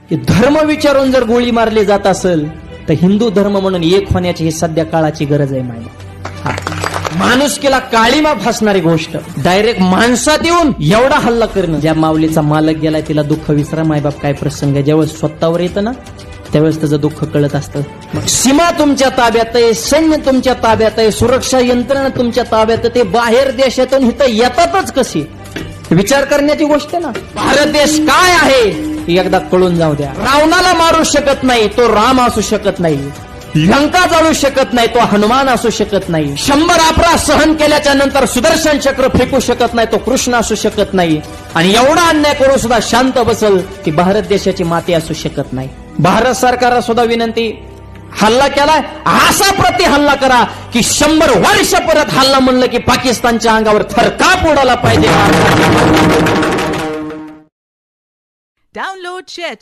की धर्म विचारून जर गोळी मारली जात असेल तर हिंदू धर्म म्हणून एक होण्याची ही सध्या काळाची गरज आहे माय. माणुसकीला काळीमा फासणारी गोष्ट डायरेक्ट माणसात येऊन एवढा हल्ला करणं. ज्या माऊलीचा मालक गेलाय तिला दुःख विसरा मायबाप. काय प्रसंग आहे, ज्यावेळेस स्वतःवर येतं ना त्यावेळेस त्याचं दुःख कळत असतं. सीमा तुमच्या ताब्यात आहे, सैन्य तुमच्या ताब्यात आहे, सुरक्षा यंत्रणा तुमच्या ताब्यात आहे. ते बाहेर देशातून इथं येतातच कशी, विचार करण्याची गोष्ट आहे ना. भारत देश काय आहे एकदा कळून जाऊ द्या. रावणाला मारू शकत नाही तो राम असू शकत नाही, लंका जाळू शकत नाही तो हनुमान असू शकत नाही, 100 अपराध सहन केल्याच्या नंतर सुदर्शन चक्र फेकू शकत नाही तो कृष्ण असू शकत नाही, आणि एवढा अन्याय करून सुद्धा शांत बसल ती भारत देशाची माती असू शकत नाही. भारत सरकारला सुद्धा विनंती, हल्ला केलाय असा प्रति हल्ला करा की 100 वर्ष परत हल्ला म्हणलं की पाकिस्तानच्या अंगावर थरकाप उडाला पाहिजे. Download Share